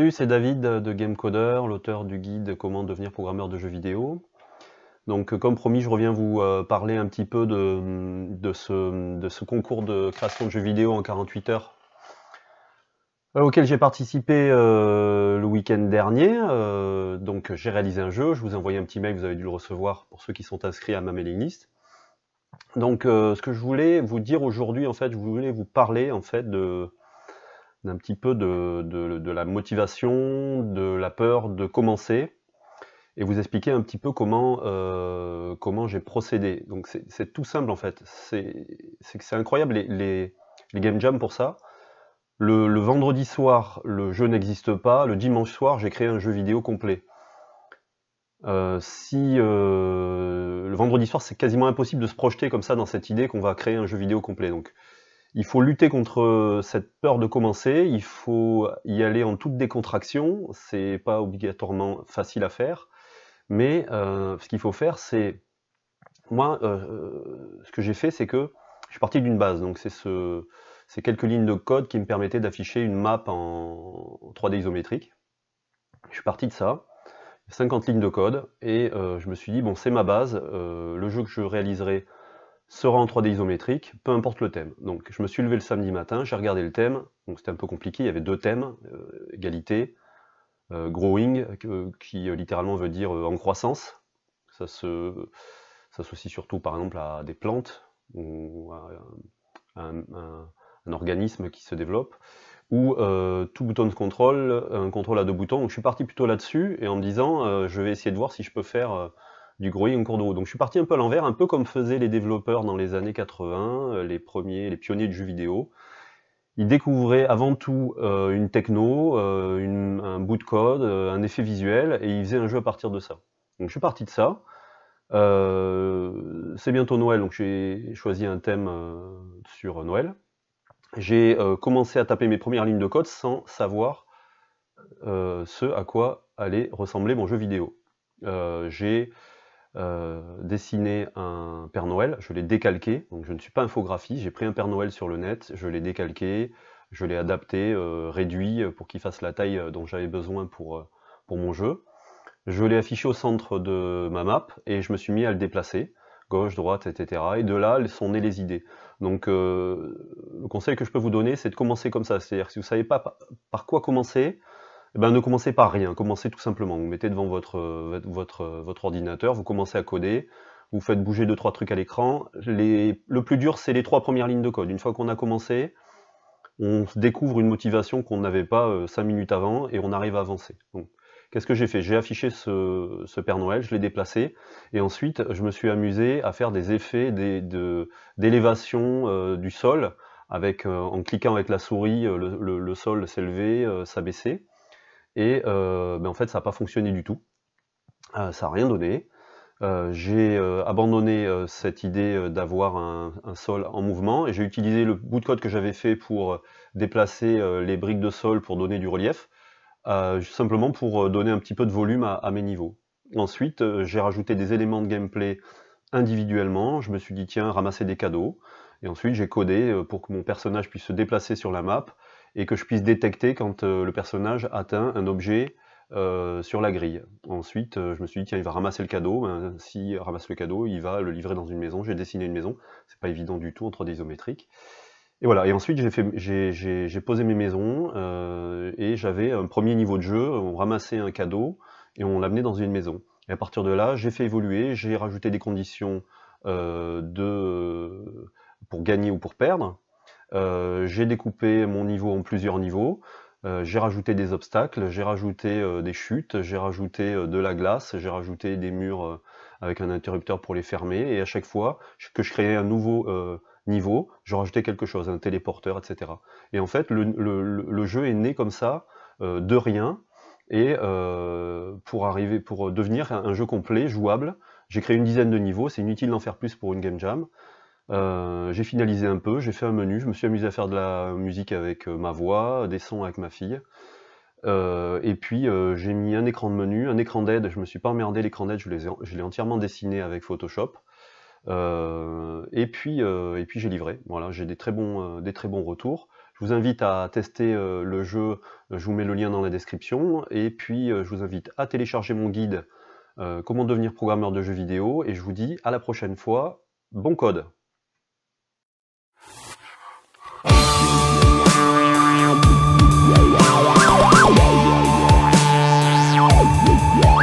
Salut, c'est David de Gamecoder, l'auteur du guide Comment devenir programmeur de jeux vidéo. Donc, comme promis, je reviens vous parler un petit peu de ce concours de création de jeux vidéo en 48 heures auquel j'ai participé le week-end dernier. Donc, j'ai réalisé un jeu, je vous ai envoyé un petit mail, vous avez dû le recevoir pour ceux qui sont inscrits à ma mailing list. Donc, ce que je voulais vous dire aujourd'hui, en fait, je voulais vous parler en fait d'un petit peu de la motivation, de la peur de commencer, et vous expliquer un petit peu comment j'ai procédé. Donc c'est tout simple en fait, c'est incroyable les game jams pour ça. Le vendredi soir, le jeu n'existe pas, le dimanche soir, j'ai créé un jeu vidéo complet. Le vendredi soir, c'est quasiment impossible de se projeter comme ça dans cette idée qu'on va créer un jeu vidéo complet. Donc il faut lutter contre cette peur de commencer, il faut y aller en toute décontraction, c'est pas obligatoirement facile à faire, mais ce qu'il faut faire, c'est... Moi, ce que j'ai fait, c'est que je suis parti d'une base, donc c'est quelques lignes de code qui me permettaient d'afficher une map en 3D isométrique. Je suis parti de ça, 50 lignes de code, et je me suis dit, bon, c'est ma base, le jeu que je réaliserai sera en 3D isométrique, peu importe le thème. Donc je me suis levé le samedi matin, j'ai regardé le thème, donc c'était un peu compliqué, il y avait deux thèmes, égalité, growing, qui littéralement veut dire en croissance. Ça s'associe surtout par exemple à des plantes, ou à un organisme qui se développe, ou tout button control, un contrôle à deux boutons. Donc je suis parti plutôt là-dessus, et en me disant, je vais essayer de voir si je peux faire du growing en cours de route. Donc je suis parti un peu à l'envers, un peu comme faisaient les développeurs dans les années 80, les pionniers du jeu vidéo. Ils découvraient avant tout une techno, un bout de code, un effet visuel, et ils faisaient un jeu à partir de ça. Donc je suis parti de ça. C'est bientôt Noël, donc j'ai choisi un thème sur Noël. J'ai commencé à taper mes premières lignes de code sans savoir ce à quoi allait ressembler mon jeu vidéo. J'ai dessiné un Père Noël, je l'ai décalqué, donc je ne suis pas infographiste, j'ai pris un Père Noël sur le net, je l'ai décalqué, je l'ai adapté, réduit pour qu'il fasse la taille dont j'avais besoin pour mon jeu. Je l'ai affiché au centre de ma map et je me suis mis à le déplacer, gauche, droite, etc. Et de là sont nées les idées. Donc le conseil que je peux vous donner, c'est de commencer comme ça. C'est-à-dire que si vous ne savez pas par quoi commencer, eh ben, ne commencez par rien, commencez tout simplement. Vous mettez devant votre ordinateur, vous commencez à coder, vous faites bouger 2-3 trucs à l'écran. Le plus dur, c'est les 3 premières lignes de code. Une fois qu'on a commencé, on découvre une motivation qu'on n'avait pas 5 minutes avant et on arrive à avancer. Donc, qu'est-ce que j'ai fait? J'ai affiché ce Père Noël, je l'ai déplacé, et ensuite je me suis amusé à faire des effets d'élévation du sol, en cliquant avec la souris, le sol s'élevait, s'abaissait. Et en fait, ça n'a pas fonctionné du tout. Ça n'a rien donné. J'ai abandonné cette idée d'avoir un sol en mouvement, et j'ai utilisé le bout de code que j'avais fait pour déplacer les briques de sol pour donner du relief, simplement pour donner un petit peu de volume à mes niveaux. Ensuite, j'ai rajouté des éléments de gameplay individuellement. Je me suis dit, tiens, ramasser des cadeaux. Et ensuite, j'ai codé pour que mon personnage puisse se déplacer sur la map et que je puisse détecter quand le personnage atteint un objet sur la grille. Ensuite, je me suis dit, tiens, il va ramasser le cadeau. Ben, s'il ramasse le cadeau, il va le livrer dans une maison. J'ai dessiné une maison. C'est pas évident du tout en 3D isométrique. Et voilà. Et ensuite, j'ai posé mes maisons et j'avais un premier niveau de jeu. On ramassait un cadeau et on l'amenait dans une maison. Et à partir de là, j'ai fait évoluer. J'ai rajouté des conditions pour gagner ou pour perdre. J'ai découpé mon niveau en plusieurs niveaux. J'ai rajouté des obstacles, j'ai rajouté des chutes, j'ai rajouté de la glace, j'ai rajouté des murs avec un interrupteur pour les fermer, et à chaque fois que je créais un nouveau niveau, je rajoutais quelque chose, un téléporteur, etc. Et en fait, le jeu est né comme ça, de rien, et pour devenir un jeu complet, jouable, j'ai créé une dizaine de niveaux. C'est inutile d'en faire plus pour une game jam. J'ai finalisé un peu, j'ai fait un menu, je me suis amusé à faire de la musique avec ma voix, des sons avec ma fille. Et puis j'ai mis un écran de menu, un écran d'aide. Je me suis pas emmerdé, l'écran d'aide, je l'ai entièrement dessiné avec Photoshop. Et puis j'ai livré. Voilà, j'ai des très bons retours. Je vous invite à tester le jeu, je vous mets le lien dans la description, et puis je vous invite à télécharger mon guide comment devenir programmeur de jeux vidéo, et je vous dis à la prochaine fois, bon code! Yeah.